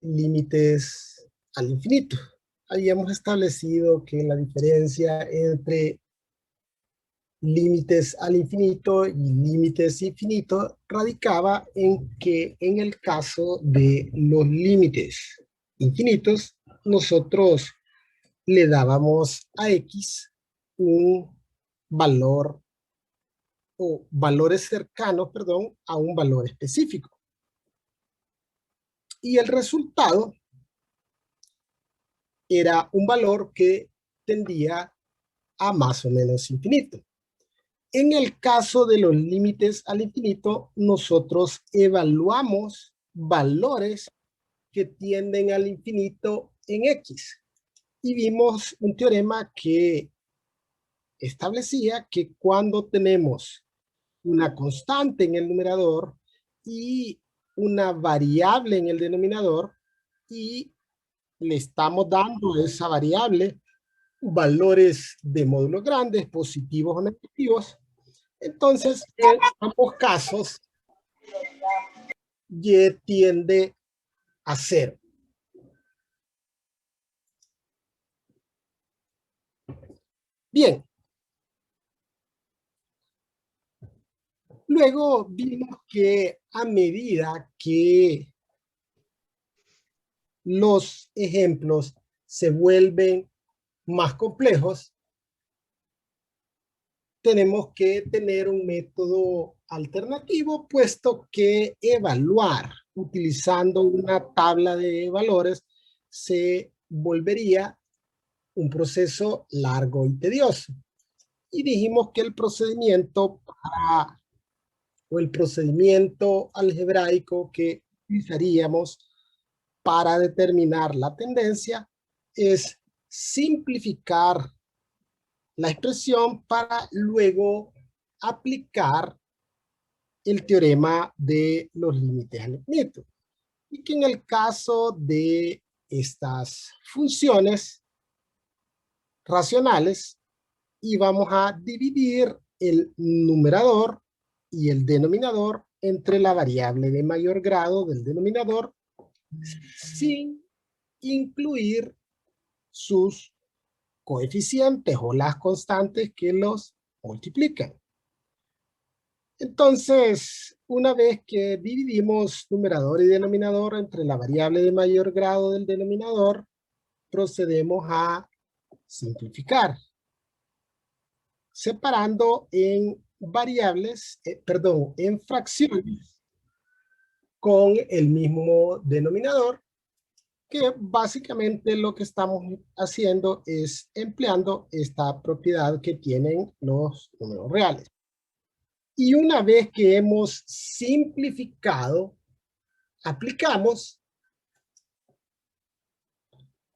límites al infinito. Habíamos establecido que la diferencia entre límites al infinito y límites infinitos radicaba en que en el caso de los límites infinitos, nosotros le dábamos a X un valor o valores cercanos, perdón, a un valor específico. Y el resultado era un valor que tendía a más o menos infinito. En el caso de los límites al infinito, nosotros evaluamos valores que tienden al infinito en X. Y vimos un teorema que establecía que cuando tenemos una constante en el numerador y una variable en el denominador y le estamos dando a esa variable valores de módulos grandes, positivos o negativos, entonces en ambos casos y tiende a cero. Bien, luego vimos que a medida que los ejemplos se vuelven más complejos, tenemos que tener un método alternativo, puesto que evaluar utilizando una tabla de valores se volvería un proceso largo y tedioso. Y dijimos que el procedimiento o el procedimiento algebraico que utilizaríamos para determinar la tendencia es simplificar la expresión para luego aplicar el teorema de los límites al infinito. Y que en el caso de estas funciones racionales, íbamos a dividir el numerador y el denominador entre la variable de mayor grado del denominador sin incluir sus coeficientes o las constantes que los multiplican. Entonces, una vez que dividimos numerador y denominador entre la variable de mayor grado del denominador, procedemos a simplificar, separando en variables, en fracciones con el mismo denominador, que básicamente lo que estamos haciendo es empleando esta propiedad que tienen los números reales. Y una vez que hemos simplificado, aplicamos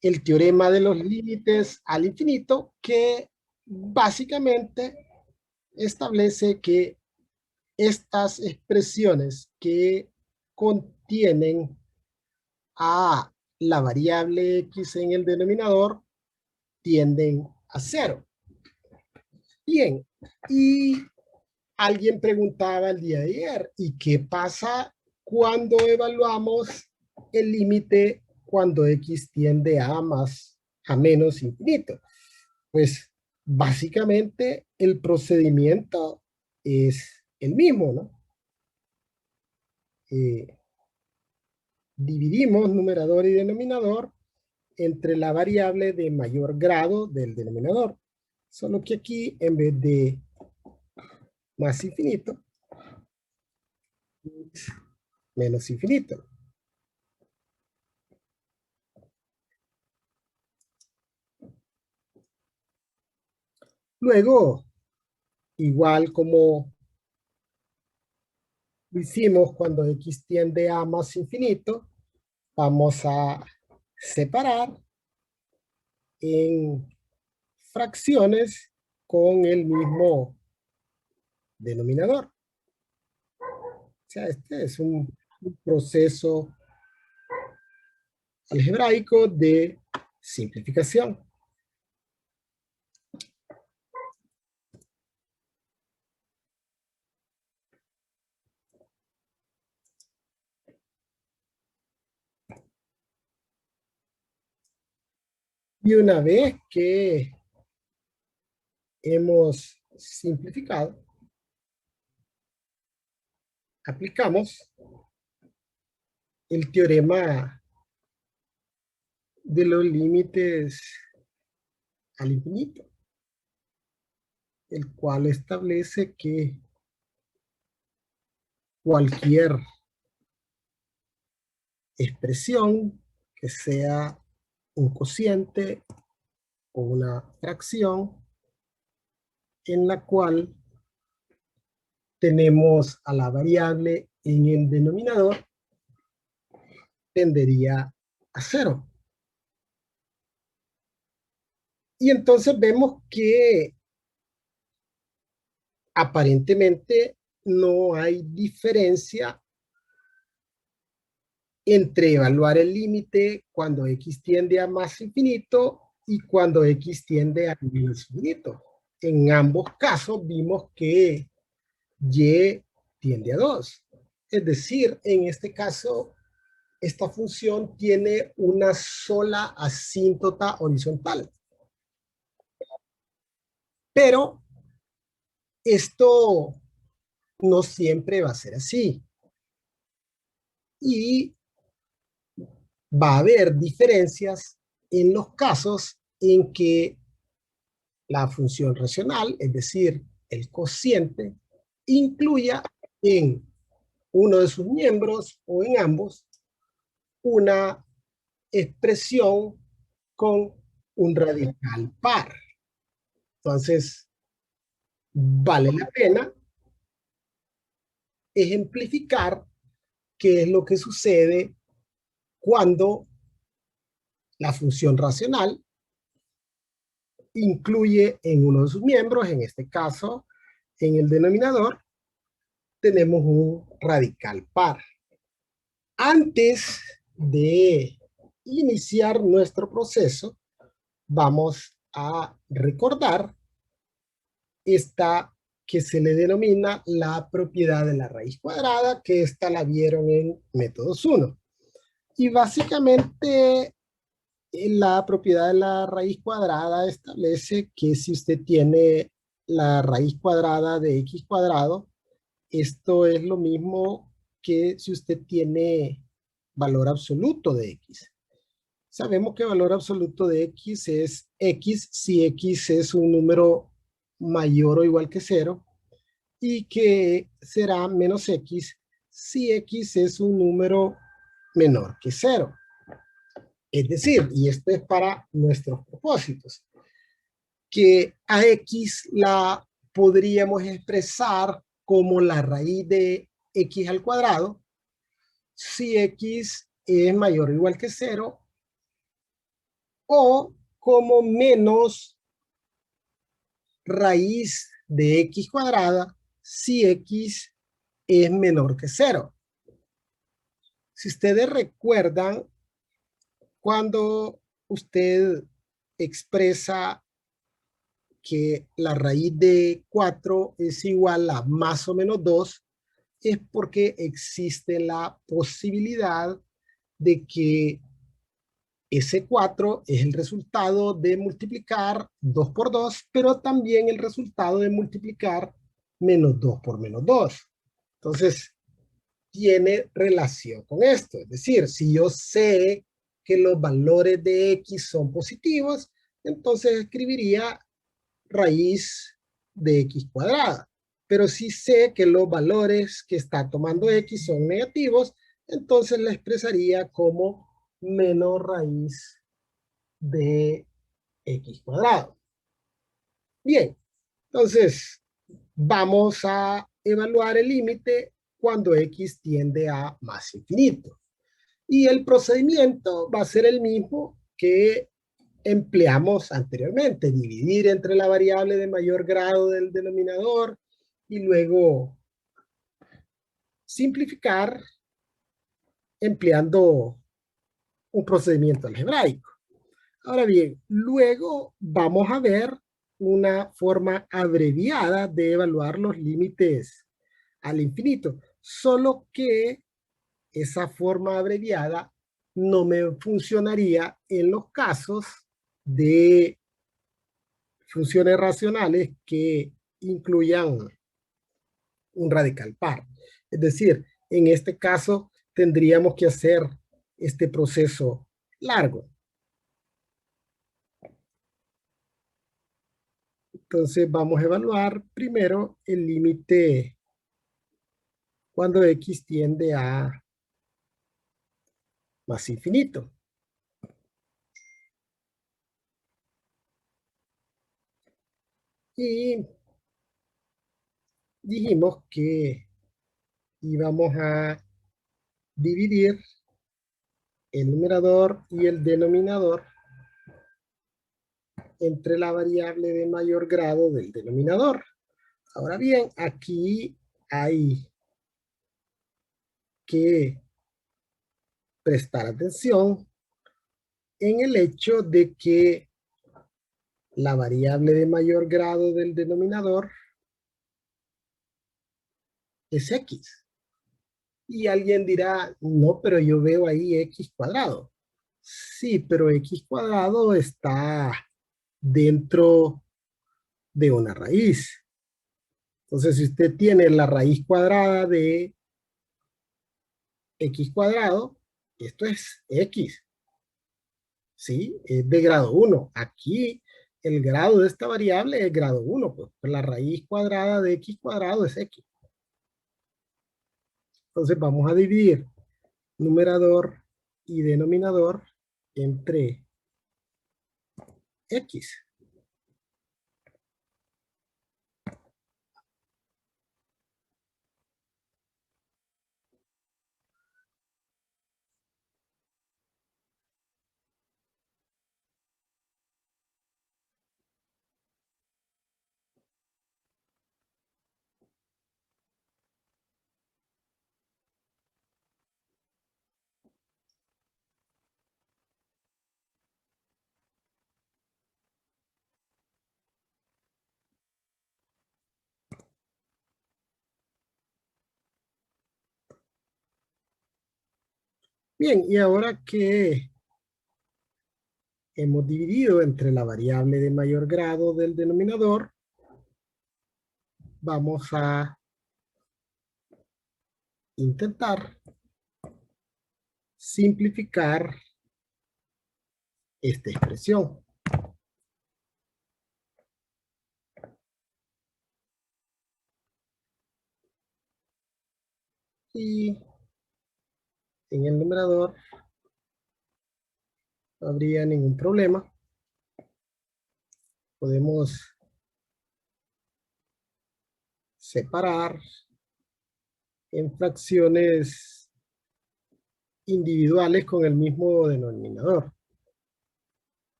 el teorema de los límites al infinito, que básicamente establece que estas expresiones que contienen a la variable x en el denominador tienden a cero. Bien, y alguien preguntaba el día de ayer, ¿y qué pasa cuando evaluamos el límite cuando x tiende a menos infinito? Pues básicamente el procedimiento es el mismo, ¿no? Dividimos numerador y denominador entre la variable de mayor grado del denominador. Solo que aquí, en vez de más infinito, es menos infinito. Luego, igual como lo hicimos cuando x tiende a más infinito, vamos a separar en fracciones con el mismo denominador. O sea, este es un proceso algebraico de simplificación. Y una vez que hemos simplificado, aplicamos el teorema de los límites al infinito, el cual establece que cualquier expresión que sea un cociente o una fracción en la cual tenemos a la variable en el denominador tendería a cero. Y entonces vemos que aparentemente no hay diferencia entre evaluar el límite cuando x tiende a más infinito y cuando x tiende a menos infinito. En ambos casos vimos que y tiende a 2. Es decir, en este caso, esta función tiene una sola asíntota horizontal. Pero esto no siempre va a ser así. Y va a haber diferencias en los casos en que la función racional, es decir, el cociente, incluya en uno de sus miembros o en ambos una expresión con un radical par. Entonces, vale la pena ejemplificar qué es lo que sucede cuando la función racional incluye en uno de sus miembros, en este caso, en el denominador, tenemos un radical par. Antes de iniciar nuestro proceso, vamos a recordar esta que se le denomina la propiedad de la raíz cuadrada, que esta la vieron en métodos 1. Y básicamente la propiedad de la raíz cuadrada establece que si usted tiene la raíz cuadrada de x cuadrado, esto es lo mismo que si usted tiene valor absoluto de x. Sabemos que valor absoluto de x es x si x es un número mayor o igual que 0 y que será menos x si x es un número menor que 0. Es decir, y esto es para nuestros propósitos, que a x la podríamos expresar como la raíz de x al cuadrado si x es mayor o igual que 0 o como menos raíz de x cuadrada si x es menor que 0. Si ustedes recuerdan, cuando usted expresa que la raíz de 4 es igual a más o menos 2, es porque existe la posibilidad de que ese 4 es el resultado de multiplicar 2 por 2, pero también el resultado de multiplicar menos 2 por menos 2. Entonces, tiene relación con esto. Es decir, si yo sé que los valores de x son positivos, entonces escribiría raíz de x cuadrada. Pero si sé que los valores que está tomando x son negativos, entonces la expresaría como menos raíz de x cuadrado. Bien, entonces vamos a evaluar el límite cuando x tiende a más infinito. Y el procedimiento va a ser el mismo que empleamos anteriormente, dividir entre la variable de mayor grado del denominador y luego simplificar empleando un procedimiento algebraico. Ahora bien, luego vamos a ver una forma abreviada de evaluar los límites al infinito, solo que esa forma abreviada no me funcionaría en los casos de funciones racionales que incluyan un radical par. Es decir, en este caso tendríamos que hacer este proceso largo. Entonces vamos a evaluar primero el límite cuando x tiende a más infinito. Y dijimos que íbamos a dividir el numerador y el denominador entre la variable de mayor grado del denominador. Ahora bien, aquí hay que prestar atención en el hecho de que la variable de mayor grado del denominador es x. Y alguien dirá, no, pero yo veo ahí x cuadrado. Sí, pero x cuadrado está dentro de una raíz. Entonces, si usted tiene la raíz cuadrada de x cuadrado, esto es x, ¿sí? Es de grado 1. Aquí el grado de esta variable es grado 1, pues la raíz cuadrada de x cuadrado es x. Entonces vamos a dividir numerador y denominador entre x. Bien, y ahora que hemos dividido entre la variable de mayor grado del denominador, vamos a intentar simplificar esta expresión. Y en el numerador no habría ningún problema. Podemos separar en fracciones individuales con el mismo denominador.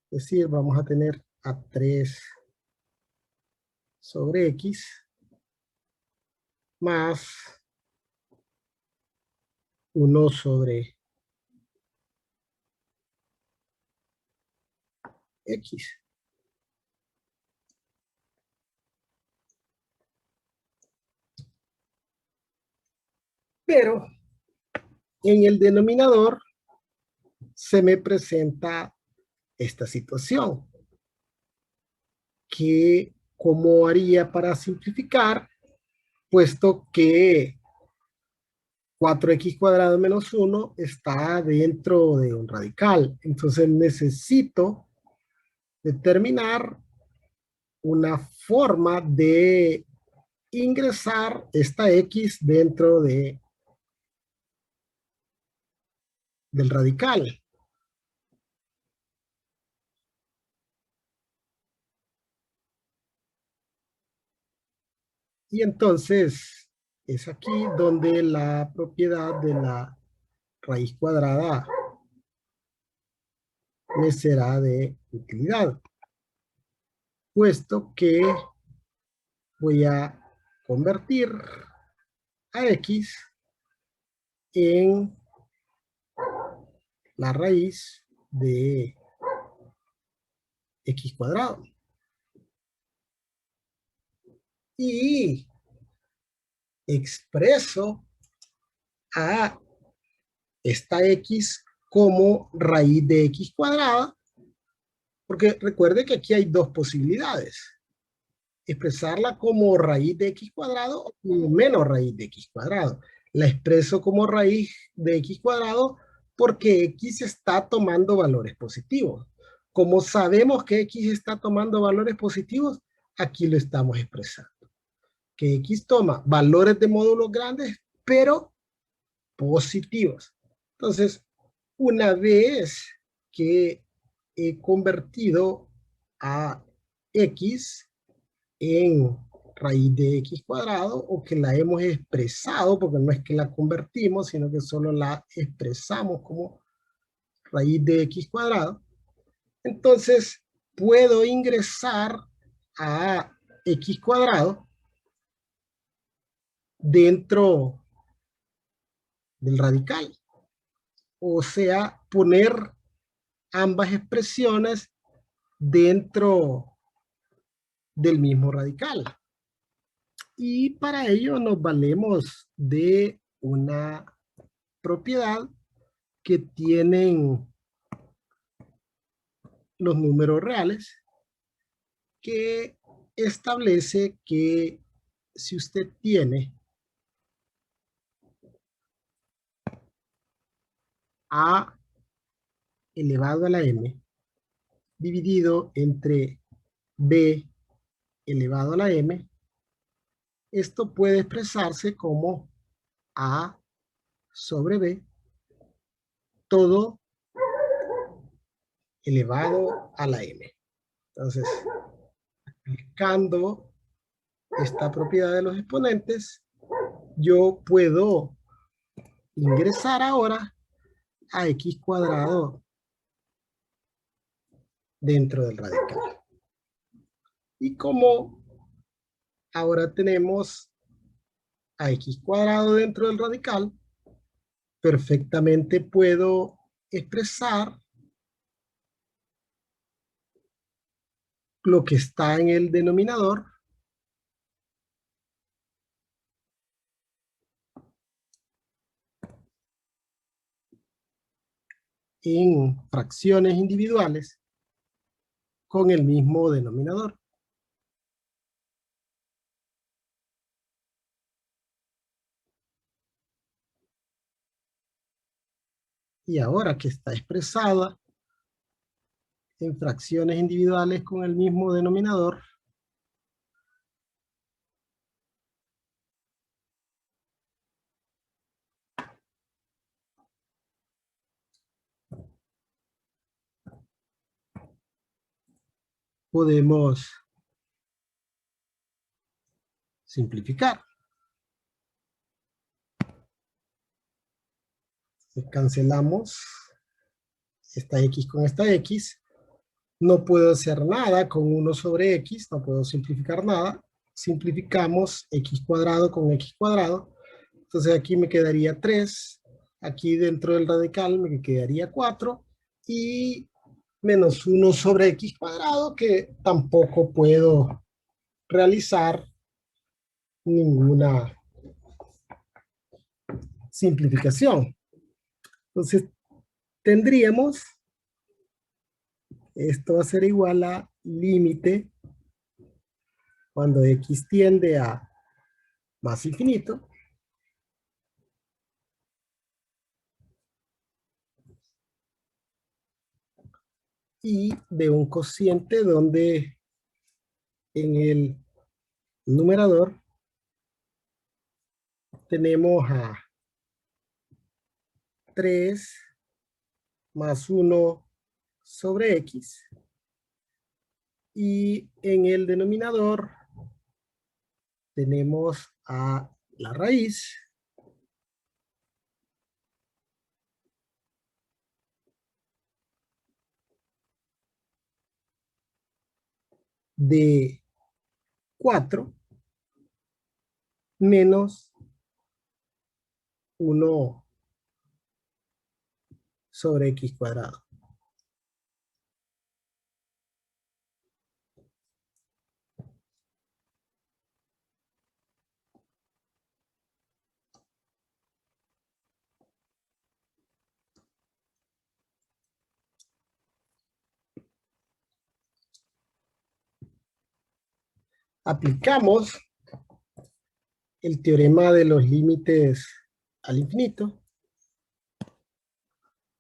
Es decir, vamos a tener a 3 sobre x más 1 sobre x. Pero en el denominador se me presenta esta situación. Que ¿Cómo haría para simplificar? Puesto que 4x cuadrado menos 1 está dentro de un radical. Entonces necesito determinar una forma de ingresar esta x dentro del radical. Y entonces es aquí donde la propiedad de la raíz cuadrada me será de utilidad, puesto que voy a convertir a x en la raíz de x cuadrado. Y expreso a esta x como raíz de x cuadrada, porque recuerde que aquí hay dos posibilidades. Expresarla como raíz de x cuadrado o como menos raíz de x cuadrado. La expreso como raíz de x cuadrado porque x está tomando valores positivos. Como sabemos que x está tomando valores positivos, aquí lo estamos expresando. Que x toma valores de módulos grandes, pero positivos. Entonces, una vez que he convertido a x en raíz de x cuadrado, o que la hemos expresado, porque no es que la convertimos, sino que solo la expresamos como raíz de x cuadrado, entonces puedo ingresar a x cuadrado dentro del radical. O sea, poner ambas expresiones dentro del mismo radical. Y para ello nos valemos de una propiedad que tienen los números reales, que establece que si usted tiene a elevado a la m dividido entre b elevado a la m, esto puede expresarse como a sobre b todo elevado a la m. Entonces, aplicando esta propiedad de los exponentes, yo puedo ingresar ahora a x cuadrado dentro del radical. Y como ahora tenemos a x cuadrado dentro del radical, perfectamente puedo expresar lo que está en el denominador en fracciones individuales con el mismo denominador. Y ahora que está expresada en fracciones individuales con el mismo denominador, podemos simplificar. Cancelamos esta x con esta x. No puedo hacer nada con 1 sobre x, no puedo simplificar nada. Simplificamos x cuadrado con x cuadrado. Entonces aquí me quedaría 3. Aquí dentro del radical me quedaría 4. Y menos 1 sobre x cuadrado, que tampoco puedo realizar ninguna simplificación. Entonces tendríamos, esto va a ser igual a límite cuando x tiende a más infinito, y de un cociente donde en el numerador tenemos a 3 más 1 sobre x, y en el denominador tenemos a la raíz de 4 menos 1 sobre x cuadrado. aplicamos el teorema de los límites al infinito.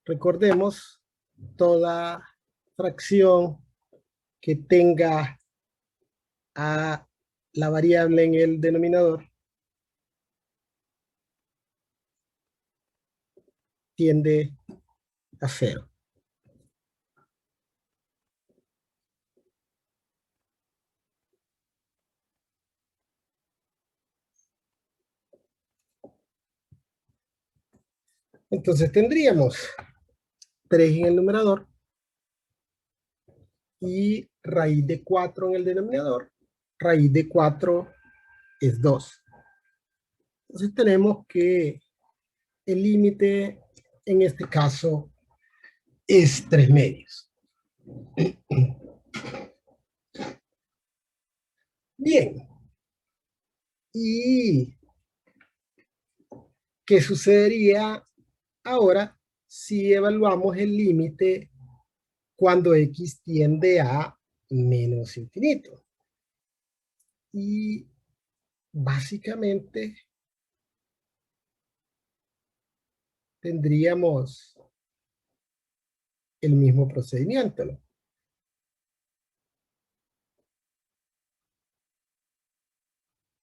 Recordemos, toda fracción que tenga a la variable en el denominador tiende a cero. Entonces tendríamos 3 en el numerador y raíz de 4 en el denominador. Raíz de 4 es 2. Entonces tenemos que el límite en este caso es 3 medios. Bien. ¿Y qué sucedería ahora si evaluamos el límite cuando x tiende a menos infinito? Y básicamente tendríamos el mismo procedimiento, ¿no?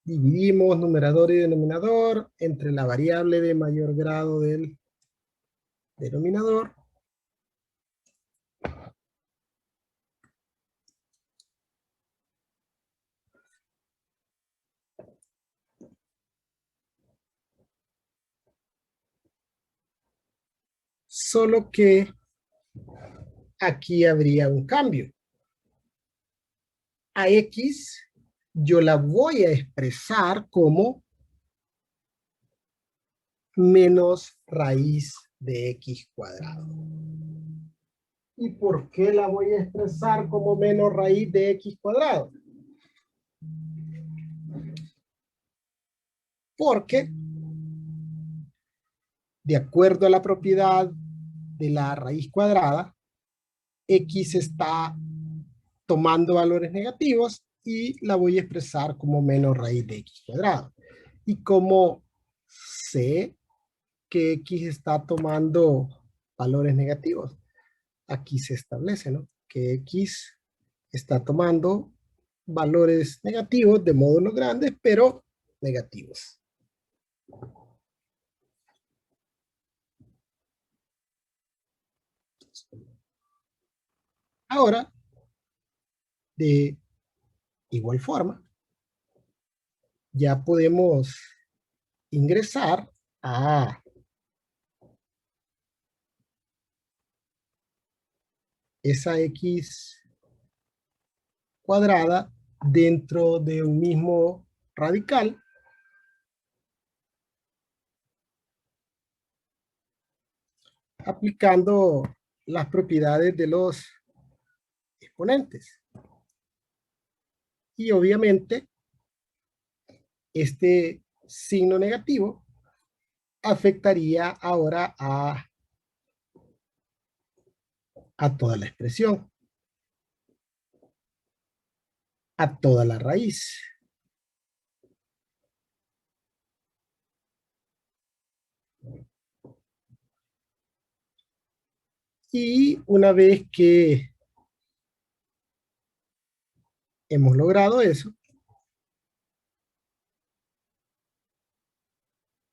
Dividimos numerador y denominador entre la variable de mayor grado del denominador solo que aquí habría un cambio. A x yo la voy a expresar como menos raíz de x cuadrado. ¿Y por qué la voy a expresar como menos raíz de x cuadrado? Porque, de acuerdo a la propiedad de la raíz cuadrada, x está tomando valores negativos y la voy a expresar como menos raíz de x cuadrado. Y como sé que x está tomando valores negativos, aquí se establece, ¿no?, que x está tomando valores negativos de módulos grandes, pero negativos. Ahora, de igual forma, ya podemos ingresar a esa x cuadrada dentro de un mismo radical aplicando las propiedades de los exponentes. Y obviamente este signo negativo afectaría ahora a toda la expresión, a toda la raíz. Y una vez que hemos logrado eso,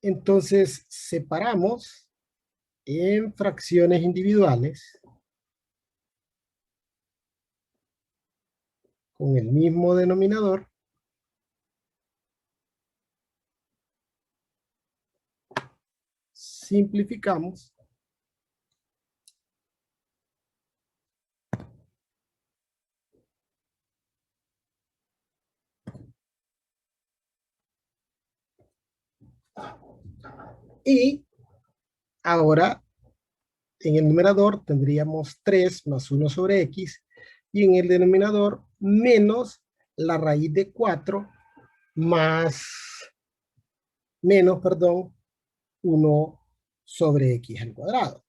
entonces separamos en fracciones individuales con el mismo denominador simplificamos y ahora en el numerador tendríamos 3 más 1 sobre x y en el denominador menos la raíz de 4 más menos, perdón, 1 sobre x al cuadrado.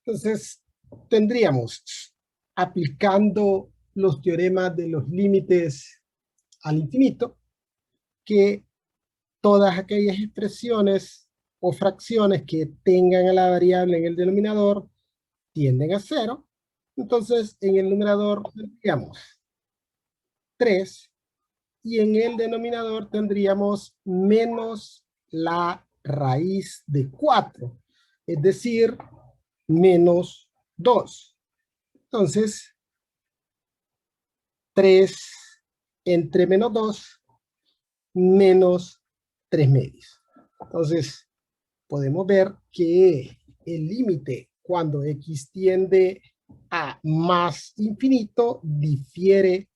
Entonces, tendríamos, aplicando los teoremas de los límites al infinito, que todas aquellas expresiones o fracciones que tengan a la variable en el denominador tienden a cero. Entonces, en el numerador tendríamos 3 y en el denominador tendríamos menos la raíz de 4, es decir, menos 2. Entonces, 3 entre menos 2, menos 3 medios. Entonces, podemos ver que el límite cuando x tiende a más infinito difiere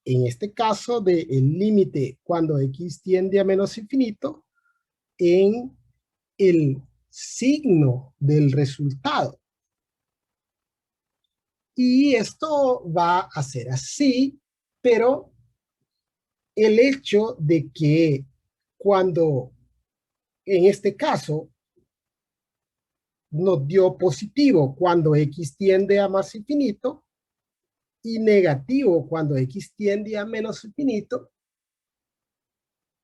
en este caso del límite cuando x tiende a menos infinito en el signo del resultado. Y esto va a ser así, pero el hecho de que cuando en este caso nos dio positivo cuando x tiende a más infinito y negativo cuando x tiende a menos infinito,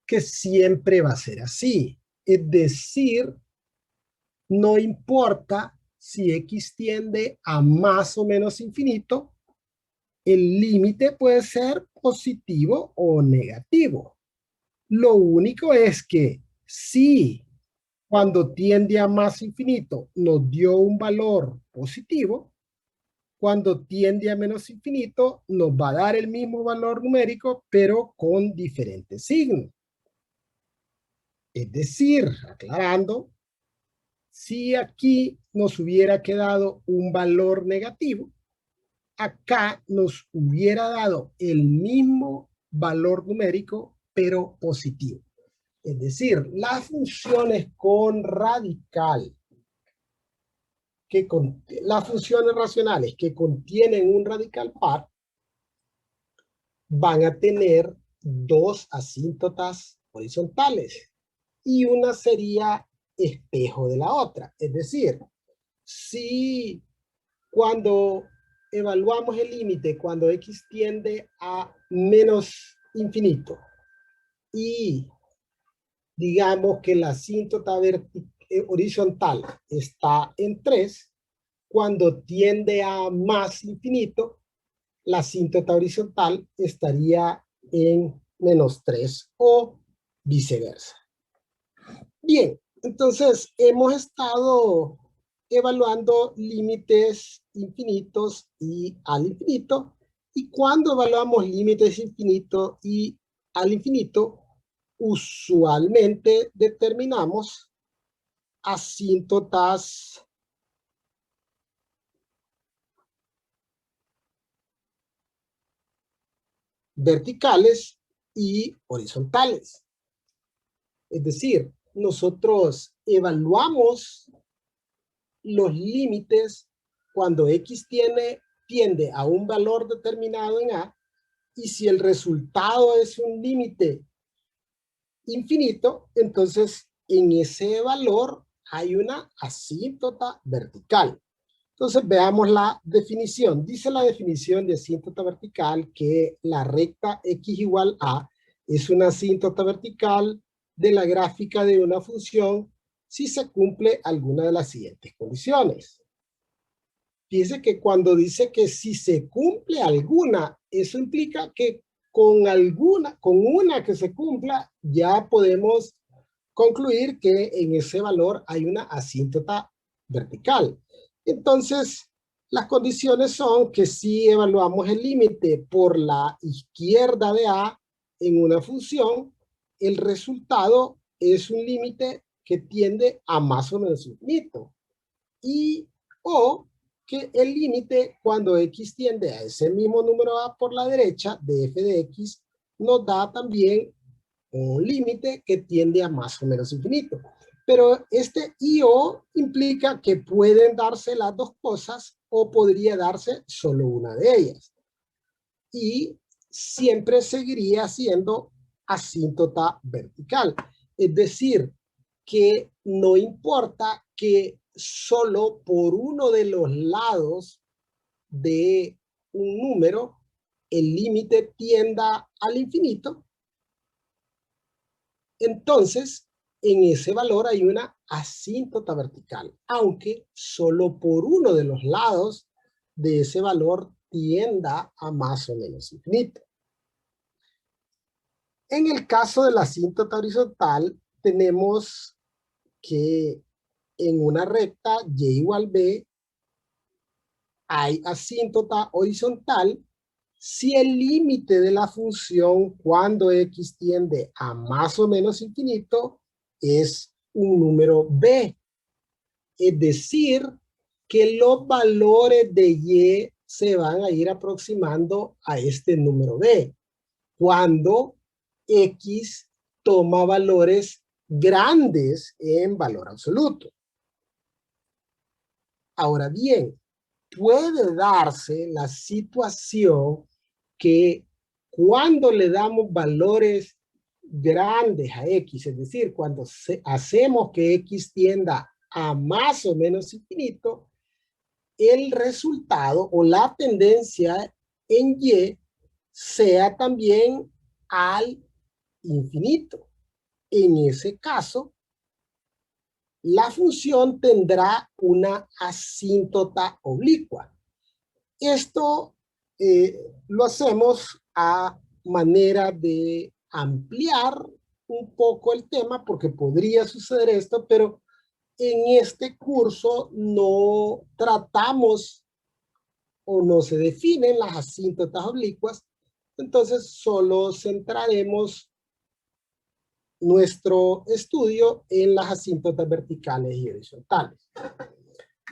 que siempre va a ser así. Es decir, no importa si x tiende a más o menos infinito, el límite puede ser positivo o negativo. Lo único es que si cuando tiende a más infinito nos dio un valor positivo, cuando tiende a menos infinito nos va a dar el mismo valor numérico, pero con diferentes signos. Es decir, aclarando, si aquí nos hubiera quedado un valor negativo, acá nos hubiera dado el mismo valor numérico, pero positivo. Es decir, las funciones con radical, las funciones racionales que contienen un radical par, van a tener dos asíntotas horizontales y una sería espejo de la otra. Es decir, si cuando evaluamos el límite, cuando x tiende a menos infinito y digamos que la asíntota horizontal está en 3, cuando tiende a más infinito, la asíntota horizontal estaría en menos 3 o viceversa. Bien, entonces hemos estado evaluando límites infinitos y al infinito, y cuando evaluamos límites infinitos y al infinito, usualmente determinamos asíntotas verticales y horizontales. Es decir, nosotros evaluamos los límites cuando x tiende a un valor determinado en A, y si el resultado es un límite infinito, entonces en ese valor hay una asíntota vertical. Entonces veamos la definición. Dice la definición de asíntota vertical que la recta x igual a es una asíntota vertical de la gráfica de una función si se cumple alguna de las siguientes condiciones. Fíjese que cuando dice que si se cumple alguna, eso implica que con una que se cumpla, ya podemos concluir que en ese valor hay una asíntota vertical. Entonces, las condiciones son que si evaluamos el límite por la izquierda de A en una función, el resultado es un límite que tiende a más o menos infinito. Y o que el límite cuando x tiende a ese mismo número A por la derecha de f de x nos da también un límite que tiende a más o menos infinito. Pero este y o implica que pueden darse las dos cosas o podría darse solo una de ellas. Y siempre seguiría siendo asíntota vertical. Es decir, que no importa que solo por uno de los lados de un número el límite tienda al infinito, entonces en ese valor hay una asíntota vertical, aunque solo por uno de los lados de ese valor tienda a más o menos infinito. En el caso de la asíntota horizontal, tenemos que en una recta y igual b hay asíntota horizontal si el límite de la función cuando x tiende a más o menos infinito es un número b. Es decir, que los valores de y se van a ir aproximando a este número b cuando x toma valores grandes en valor absoluto. Ahora bien, puede darse la situación que cuando le damos valores grandes a x, es decir, cuando hacemos que x tienda a más o menos infinito, el resultado o la tendencia en y sea también al infinito. En ese caso, la función tendrá una asíntota oblicua. Esto lo hacemos a manera de ampliar un poco el tema porque podría suceder esto, pero en este curso no tratamos o no se definen las asíntotas oblicuas, entonces solo centraremos nuestro estudio en las asíntotas verticales y horizontales.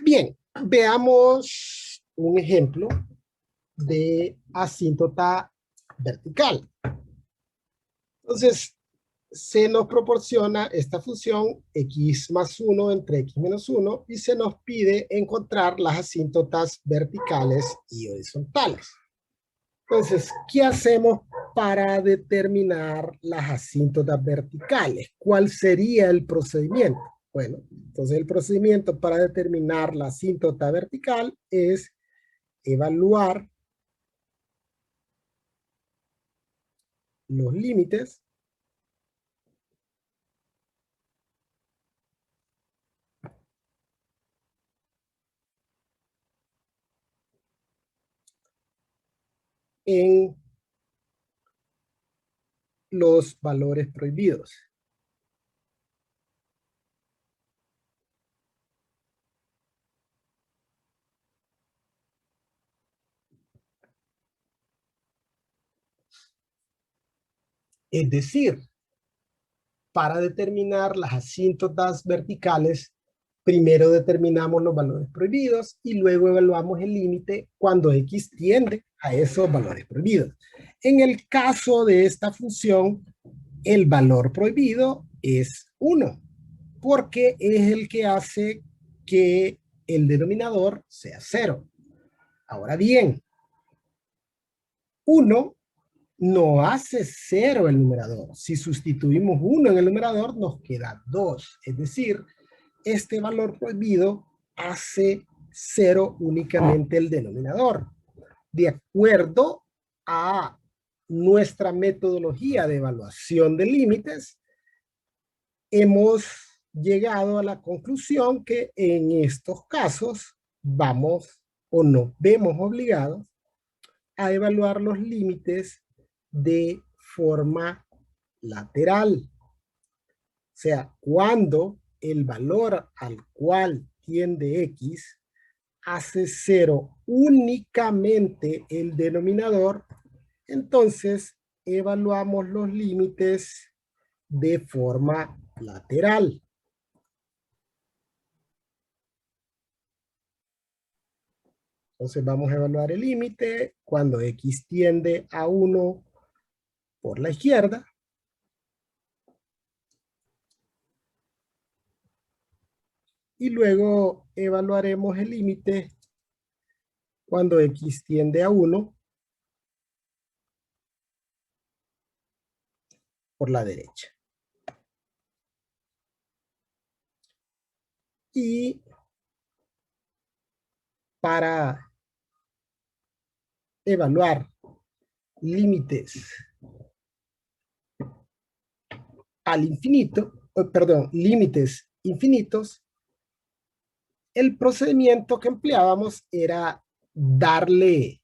Bien, veamos un ejemplo de asíntota vertical. Entonces, se nos proporciona esta función x más 1 entre x menos 1 y se nos pide encontrar las asíntotas verticales y horizontales. Entonces, ¿qué hacemos para determinar las asíntotas verticales? ¿Cuál sería el procedimiento? Bueno, entonces el procedimiento para determinar la asíntota vertical es evaluar los límites en los valores prohibidos. Es decir, para determinar las asíntotas verticales, primero determinamos los valores prohibidos y luego evaluamos el límite cuando x tiende a esos valores prohibidos. En el caso de esta función, el valor prohibido es 1, porque es el que hace que el denominador sea 0. Ahora bien, 1 no hace 0 el numerador. Si sustituimos 1 en el numerador, nos queda 2. Es decir, este valor prohibido hace 0 únicamente el denominador. De acuerdo a nuestra metodología de evaluación de límites, hemos llegado a la conclusión que en estos casos vamos o nos vemos obligados a evaluar los límites de forma lateral. O sea, cuando el valor al cual tiende x hace 0 únicamente el denominador, entonces evaluamos los límites de forma lateral. Entonces vamos a evaluar el límite cuando x tiende a 1 por la izquierda. Y luego evaluaremos el límite cuando x tiende a 1 por la derecha. Y para evaluar límites al infinito, perdón, límites infinitos, el procedimiento que empleábamos era darle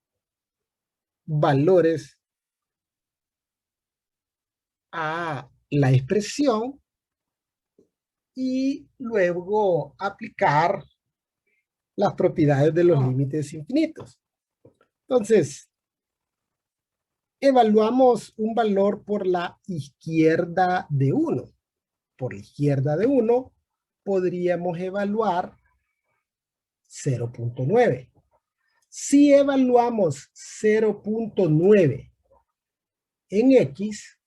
valores a la expresión y luego aplicar las propiedades de los límites infinitos. Entonces, evaluamos un valor por la izquierda de 1. Por la izquierda de 1 podríamos evaluar 0.9. Si evaluamos 0.9 en X,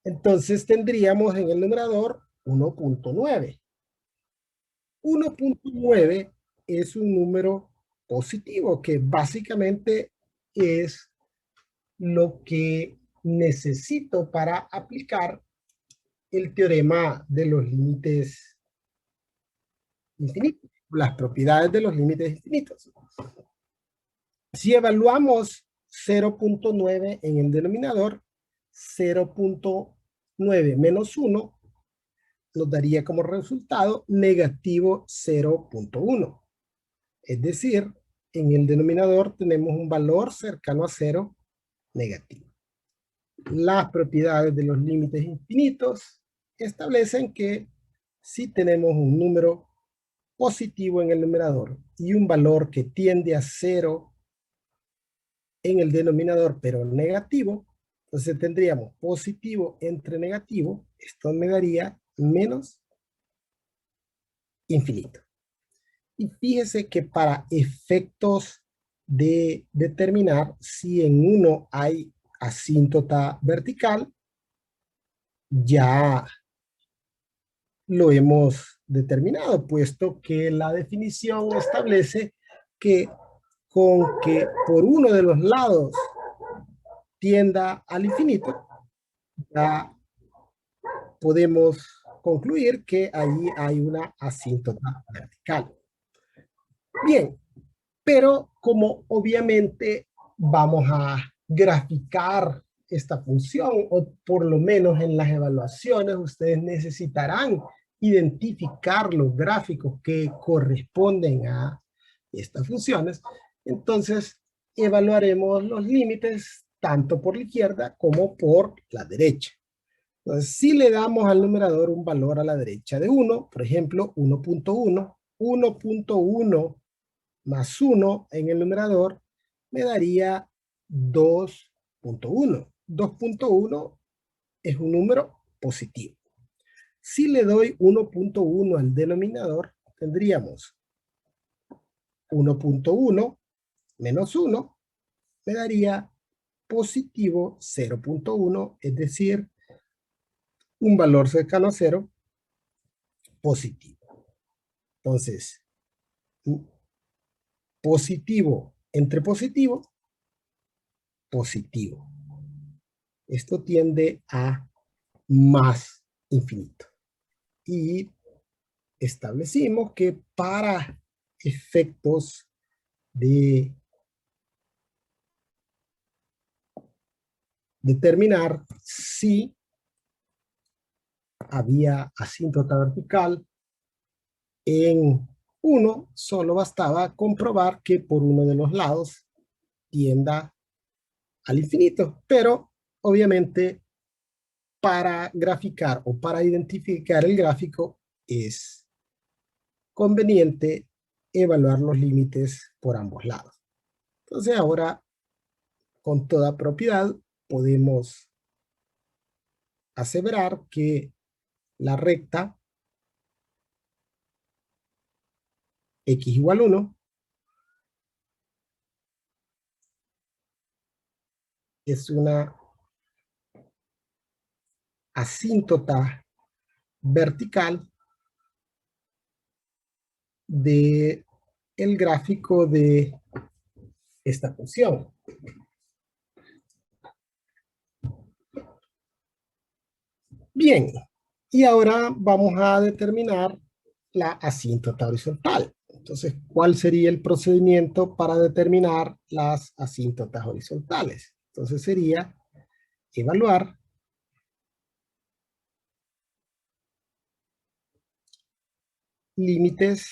entonces tendríamos en el numerador 1.9. 1.9 es un número positivo, que básicamente es lo que necesito para aplicar el teorema de los límites infinitos, las propiedades de los límites infinitos. Si evaluamos 0.9 en el denominador, 0.9 menos 1 nos daría como resultado negativo 0.1. Es decir, en el denominador tenemos un valor cercano a 0 negativo. Las propiedades de los límites infinitos establecen que si tenemos un número positivo en el numerador y un valor que tiende a 0 en el denominador, pero negativo, entonces tendríamos positivo entre negativo, esto me daría menos infinito. Y fíjese que para efectos de determinar si en uno hay asíntota vertical, ya lo hemos determinado, puesto que la definición establece que con que por uno de los lados tienda al infinito, ya podemos concluir que ahí hay una asíntota vertical. Bien, pero como obviamente vamos a graficar esta función, o por lo menos en las evaluaciones ustedes necesitarán identificar los gráficos que corresponden a estas funciones, entonces evaluaremos los límites tanto por la izquierda como por la derecha. Entonces, si le damos al numerador un valor a la derecha de 1, por ejemplo, 1.1, 1.1 más 1 en el numerador me daría 2.1. 2.1 es un número positivo. Si le doy 1.1 al denominador, tendríamos 1.1 menos 1 me daría positivo 0.1, es decir, un valor cercano a 0 positivo. Entonces, positivo entre positivo, positivo. Esto tiende a más infinito. Y establecimos que para efectos de determinar si había asíntota vertical en 1, solo bastaba comprobar que por uno de los lados tienda al infinito, pero obviamente para graficar o para identificar el gráfico es conveniente evaluar los límites por ambos lados. Entonces ahora, con toda propiedad, podemos aseverar que la recta x igual 1 es una asíntota vertical de el gráfico de esta función. Bien, y ahora vamos a determinar la asíntota horizontal. Entonces, ¿cuál sería el procedimiento para determinar las asíntotas horizontales? Entonces sería evaluar límites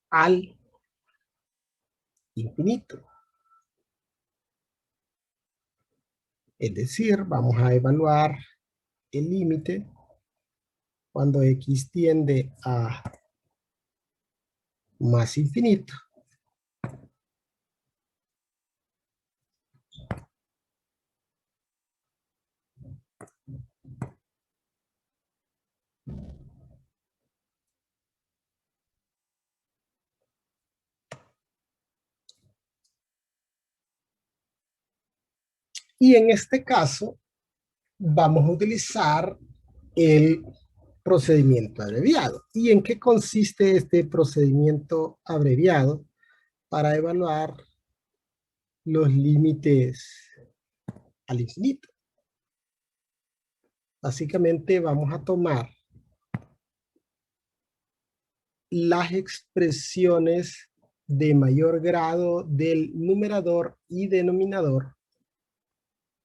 al infinito. Es decir, vamos a evaluar el límite cuando x tiende a más infinito. Y en este caso, vamos a utilizar el procedimiento abreviado. ¿Y en qué consiste este procedimiento abreviado para evaluar los límites al infinito? Básicamente vamos a tomar las expresiones de mayor grado del numerador y denominador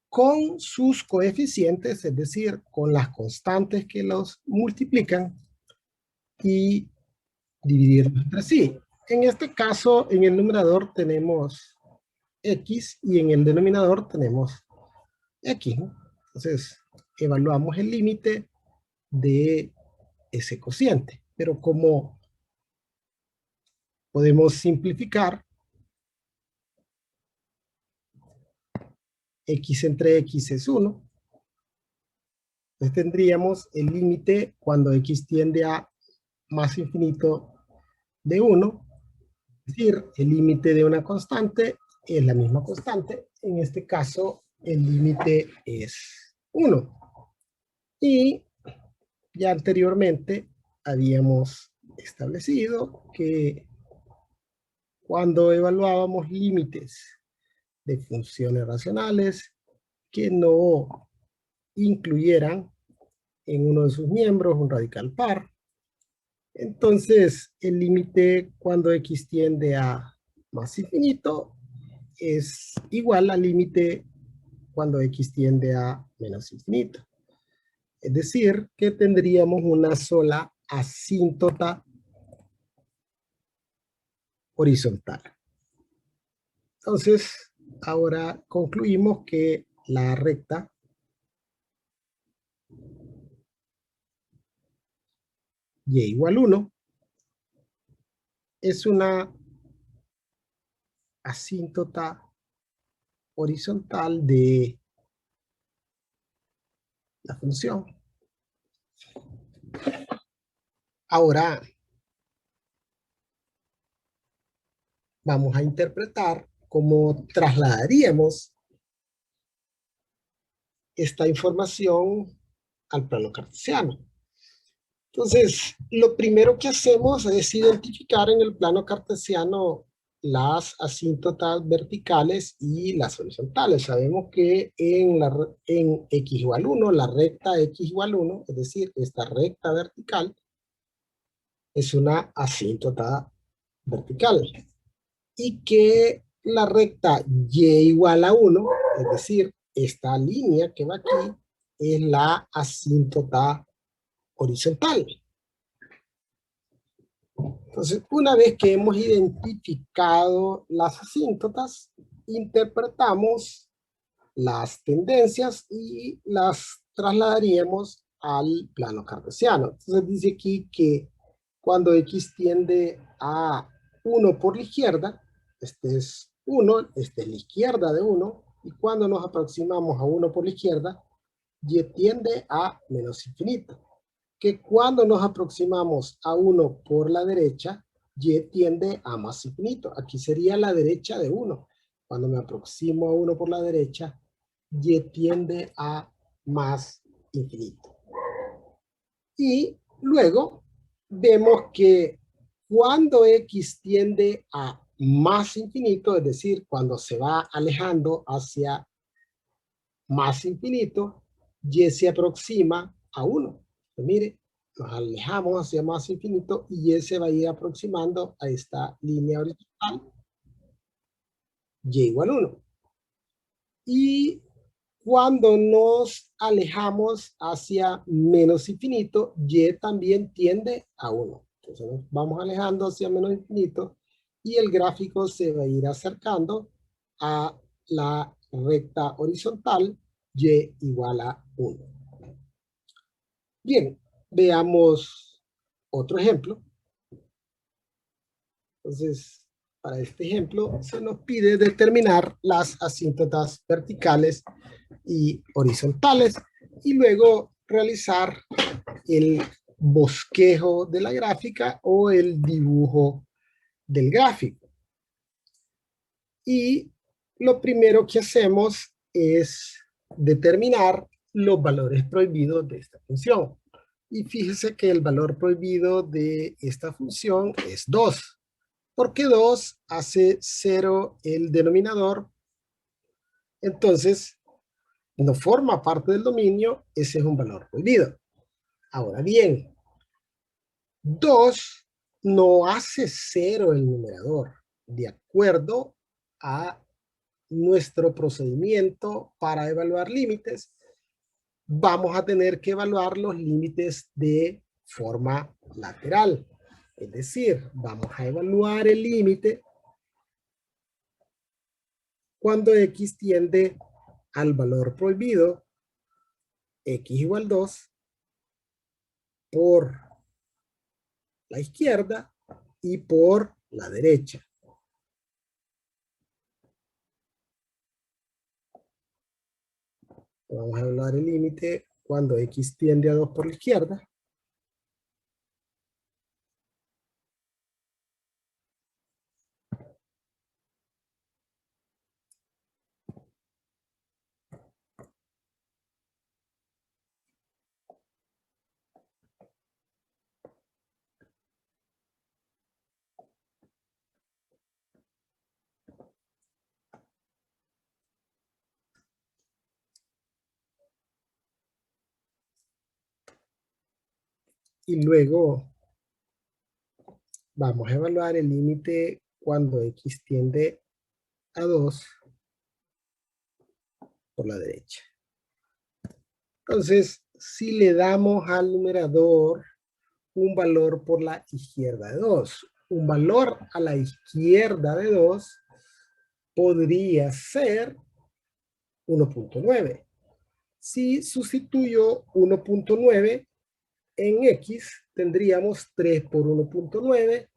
con sus coeficientes, es decir, con las constantes que los multiplican y dividirlos entre sí. En este caso, en el numerador tenemos x y en el denominador tenemos x, ¿no? Entonces, evaluamos el límite de ese cociente. Pero como podemos simplificar, x entre x es 1. Entonces tendríamos el límite cuando x tiende a más infinito de 1. Es decir, el límite de una constante es la misma constante. En este caso, el límite es 1. Y ya anteriormente habíamos establecido que cuando evaluábamos límites de funciones racionales que no incluyeran en uno de sus miembros un radical par, entonces el límite cuando x tiende a más infinito es igual al límite cuando x tiende a menos infinito. Es decir, que tendríamos una sola asíntota horizontal. Entonces, ahora concluimos que la recta y igual 1 es una asíntota horizontal de la función. Ahora vamos a interpretar cómo trasladaríamos esta información al plano cartesiano. Entonces, lo primero que hacemos es identificar en el plano cartesiano las asíntotas verticales y las horizontales. Sabemos que en x igual 1, la recta x igual 1, es decir, esta recta vertical, es una asíntota vertical. Y que la recta y igual a 1, es decir, esta línea que va aquí, es la asíntota horizontal. Entonces, una vez que hemos identificado las asíntotas, interpretamos las tendencias y las trasladaríamos al plano cartesiano. Entonces dice aquí que cuando x tiende a 1 por la izquierda, este es 1, esta es la izquierda de 1, y cuando nos aproximamos a 1 por la izquierda, y tiende a menos infinito. Que cuando nos aproximamos a 1 por la derecha, y tiende a más infinito. Aquí sería la derecha de 1. Cuando me aproximo a 1 por la derecha, y tiende a más infinito. Y luego vemos que cuando x tiende a más infinito, es decir, cuando se va alejando hacia más infinito, y se aproxima a 1. Pues mire, nos alejamos hacia más infinito y Y se va a ir aproximando a esta línea horizontal, Y igual 1. Y cuando nos alejamos hacia menos infinito, Y también tiende a 1. Entonces nos vamos alejando hacia menos infinito y el gráfico se va a ir acercando a la recta horizontal Y igual a 1. Bien, veamos otro ejemplo. Entonces, para este ejemplo, se nos pide determinar las asíntotas verticales y horizontales y luego realizar el bosquejo de la gráfica o el dibujo del gráfico. Y lo primero que hacemos es determinar los valores prohibidos de esta función. Y fíjese que el valor prohibido de esta función es 2, porque 2 hace 0 el denominador, entonces no forma parte del dominio, ese es un valor prohibido. Ahora bien, 2 no hace 0 el numerador, de acuerdo a nuestro procedimiento para evaluar límites, vamos a tener que evaluar los límites de forma lateral. Es decir, vamos a evaluar el límite cuando x tiende al valor prohibido, x igual 2, por la izquierda y por la derecha. Vamos a evaluar el límite cuando x tiende a 2 por la izquierda. Y luego vamos a evaluar el límite cuando x tiende a 2 por la derecha. Entonces, si le damos al numerador un valor por la izquierda de 2, un valor a la izquierda de 2 podría ser 1.9. Si sustituyo 1.9 en x, tendríamos 3 por 1.9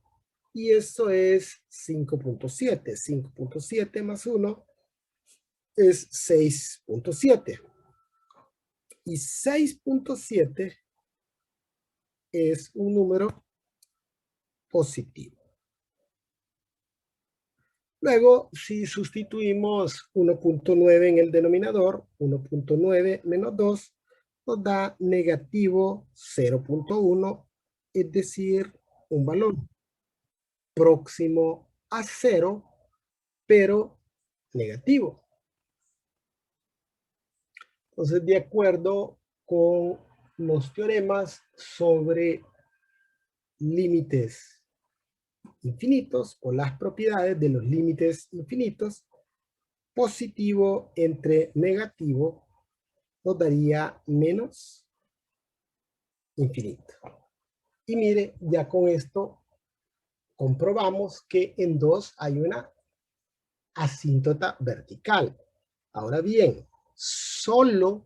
y eso es 5.7. 5.7 más 1 es 6.7. Y 6.7 es un número positivo. Luego, si sustituimos 1.9 en el denominador, 1.9 menos 2 nos da negativo 0.1, es decir, un valor próximo a 0, pero negativo. Entonces, de acuerdo con los teoremas sobre límites infinitos o las propiedades de los límites infinitos, positivo entre negativo nos daría menos infinito. Y mire, ya con esto comprobamos que en 2 hay una asíntota vertical. Ahora bien, solo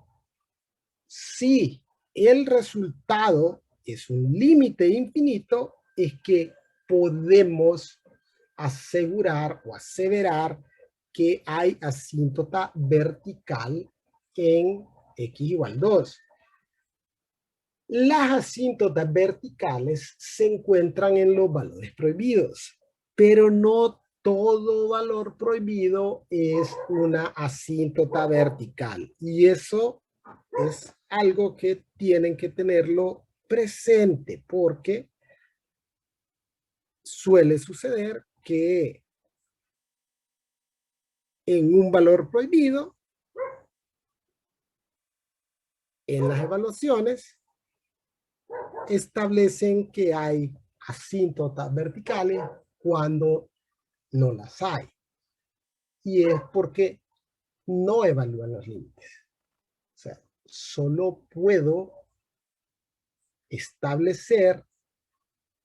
si el resultado es un límite infinito es que podemos asegurar o aseverar que hay asíntota vertical en x igual 2. Las asíntotas verticales se encuentran en los valores prohibidos, pero no todo valor prohibido es una asíntota vertical. Y eso es algo que tienen que tenerlo presente porque suele suceder que en un valor prohibido, en las evaluaciones, establecen que hay asíntotas verticales cuando no las hay. Y es porque no evalúan los límites. O sea, solo puedo establecer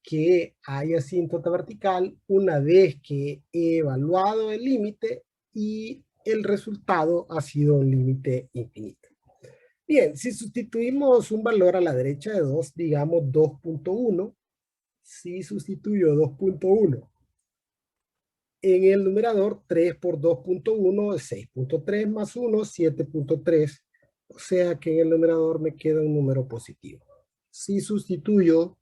que hay asíntota vertical una vez que he evaluado el límite y el resultado ha sido un límite infinito. Bien, si sustituimos un valor a la derecha de 2, digamos 2.1, si sustituyo 2.1 en el numerador, 3 por 2.1 es 6.3 más 1, 7.3. O sea que en el numerador me queda un número positivo. Si sustituyo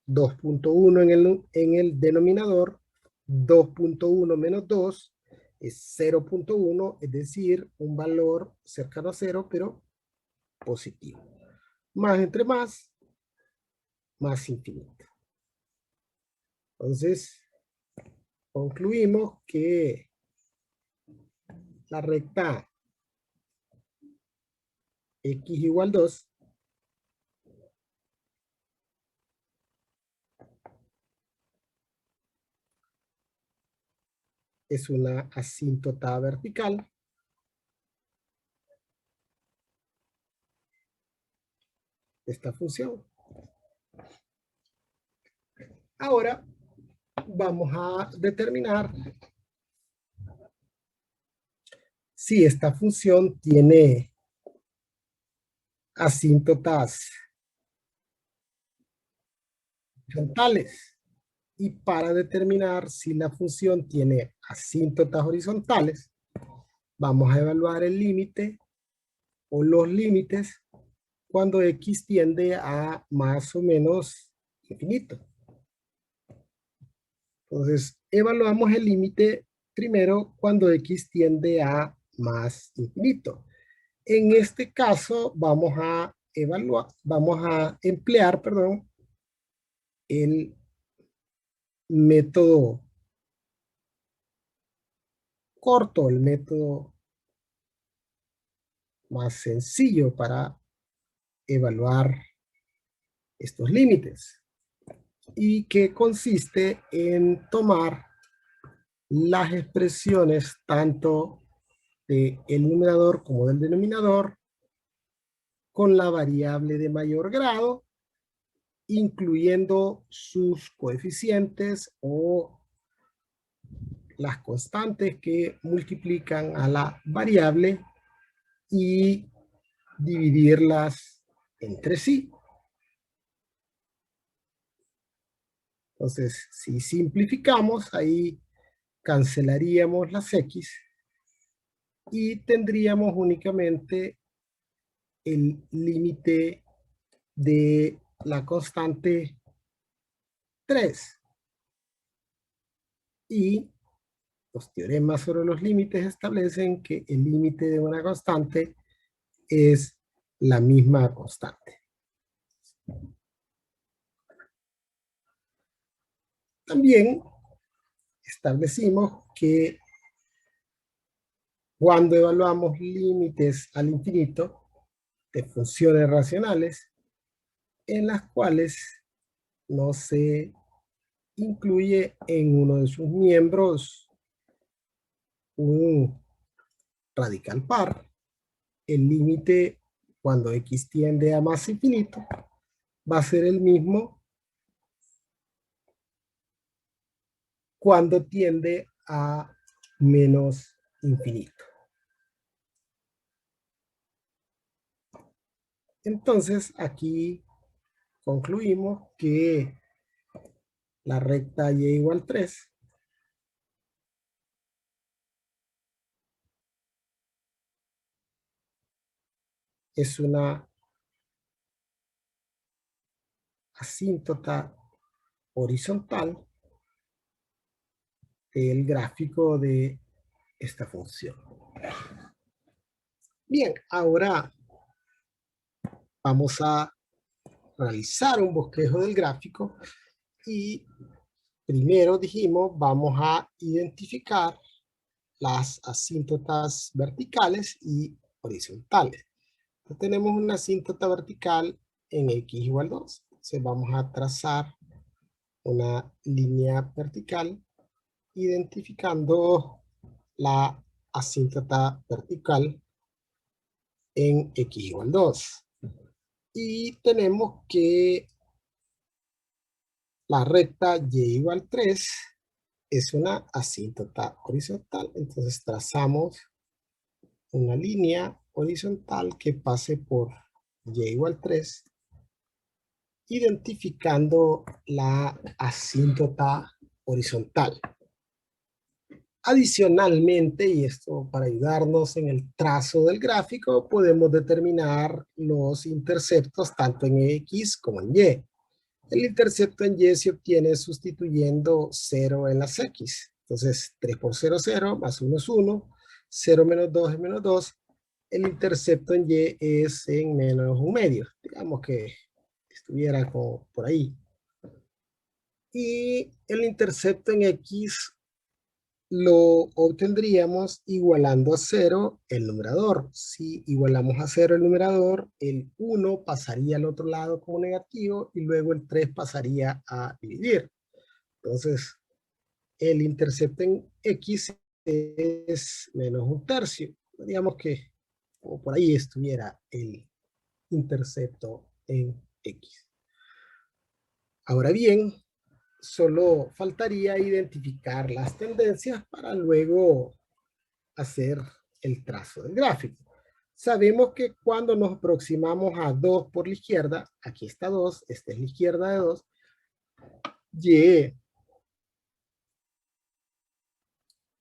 2.1 en el denominador, 2.1 menos 2 es 0.1, es decir, un valor cercano a 0, pero positivo. Más entre más infinito. Entonces, concluimos que la recta x igual 2 es una asíntota vertical de esta función. Ahora vamos a determinar si esta función tiene asíntotas horizontales. Y para determinar si la función tiene asíntotas horizontales, vamos a evaluar el límite o los límites cuando x tiende a más o menos infinito. Entonces, evaluamos el límite primero cuando x tiende a más infinito. En este caso, vamos a emplear, el método corto, el método más sencillo para evaluar estos límites, y que consiste en tomar las expresiones tanto del numerador como del denominador con la variable de mayor grado, incluyendo sus coeficientes o las constantes que multiplican a la variable y dividirlas entre sí. Entonces, si simplificamos, ahí cancelaríamos las x y tendríamos únicamente el límite de la constante 3. Y los teoremas sobre los límites establecen que el límite de una constante es la misma constante. También establecimos que cuando evaluamos límites al infinito de funciones racionales en las cuales no se incluye en uno de sus miembros un radical par, el límite cuando x tiende a más infinito va a ser el mismo cuando tiende a menos infinito. Entonces aquí concluimos que la recta y igual 3 es una asíntota horizontal del gráfico de esta función. Bien, ahora vamos a realizar un bosquejo del gráfico y primero dijimos vamos a identificar las asíntotas verticales y horizontales. Entonces, tenemos una asíntota vertical en x igual 2. Entonces vamos a trazar una línea vertical identificando la asíntota vertical en x igual 2. Y tenemos que la recta y igual 3 es una asíntota horizontal. Entonces trazamos una línea horizontal que pase por y igual 3, identificando la asíntota horizontal. Adicionalmente, y esto para ayudarnos en el trazo del gráfico, podemos determinar los interceptos tanto en X como en Y. El intercepto en Y se obtiene sustituyendo 0 en las X. Entonces, 3 por 0, 0, más 1 es 1, 0 menos 2 es menos 2. El intercepto en Y es en menos un medio. Digamos que estuviera como por ahí. Y el intercepto en X lo obtendríamos igualando a 0 el numerador. Si igualamos a 0 el numerador, el 1 pasaría al otro lado como negativo y luego el 3 pasaría a dividir. Entonces, el intercepto en X es menos un tercio. Digamos que como por ahí estuviera el intercepto en X. Ahora bien, solo faltaría identificar las tendencias para luego hacer el trazo del gráfico. Sabemos que cuando nos aproximamos a 2 por la izquierda, aquí está 2, esta es la izquierda de 2, y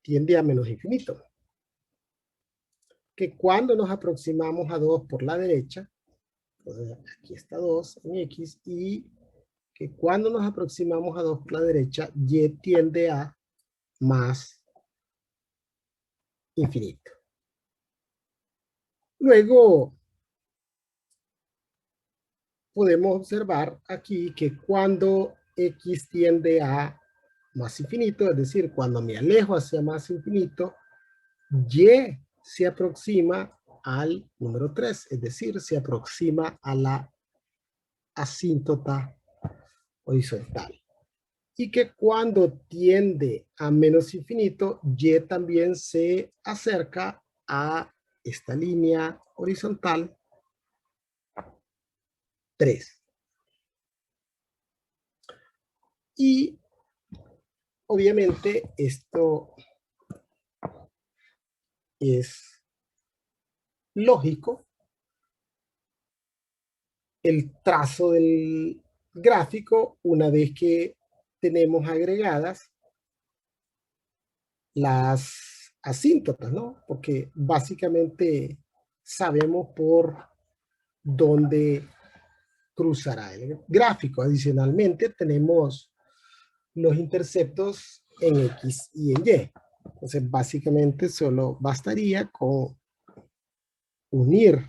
tiende a menos infinito. Que cuando nos aproximamos a 2 por la derecha, entonces aquí está 2 en X, y que cuando nos aproximamos a 2 por la derecha, Y tiende a más infinito. Luego, podemos observar aquí que cuando X tiende a más infinito, es decir, cuando me alejo hacia más infinito, Y se aproxima al número 3, es decir, se aproxima a la asíntota horizontal. Y que cuando tiende a menos infinito, Y también se acerca a esta línea horizontal 3. Y obviamente esto es lógico. El trazo del gráfico, una vez que tenemos agregadas las asíntotas, ¿no? Porque básicamente sabemos por dónde cruzará el gráfico. Adicionalmente, tenemos los interceptos en X y en Y. Entonces, básicamente solo bastaría con unir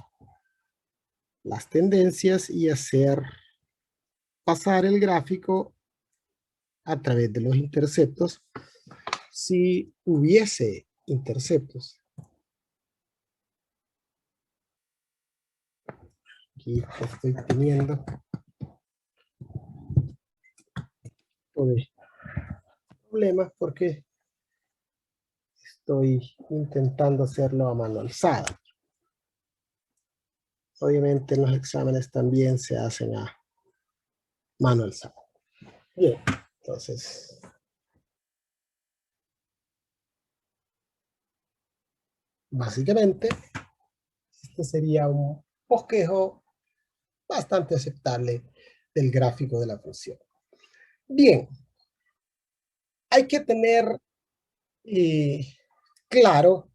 las tendencias y hacer pasar el gráfico a través de los interceptos si hubiese interceptos. Aquí estoy teniendo problemas porque estoy intentando hacerlo a mano alzada. Obviamente en los exámenes también se hacen a mano alzada. Bien, entonces básicamente este sería un bosquejo bastante aceptable del gráfico de la función. Bien, hay que tener claro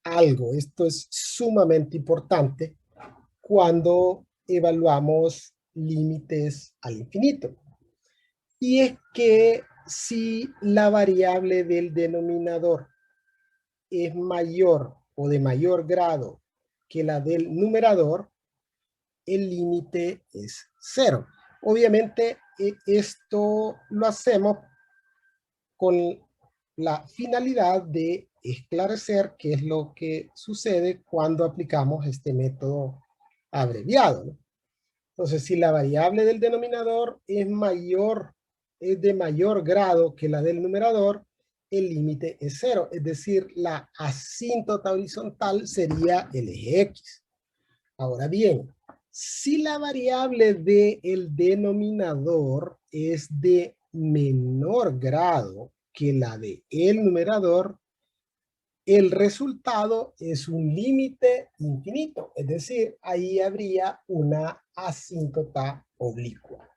algo. Esto es sumamente importante cuando evaluamos límites al infinito. Y es que si la variable del denominador es mayor o de mayor grado que la del numerador, el límite es 0. Obviamente esto lo hacemos con la finalidad de esclarecer qué es lo que sucede cuando aplicamos este método abreviado, ¿no? Entonces, si la variable del denominador es de mayor grado que la del numerador, el límite es 0. Es decir, la asíntota horizontal sería el eje X. Ahora bien, si la variable del denominador es de menor grado que la del numerador, el resultado es un límite infinito. Es decir, ahí habría una asíntota oblicua.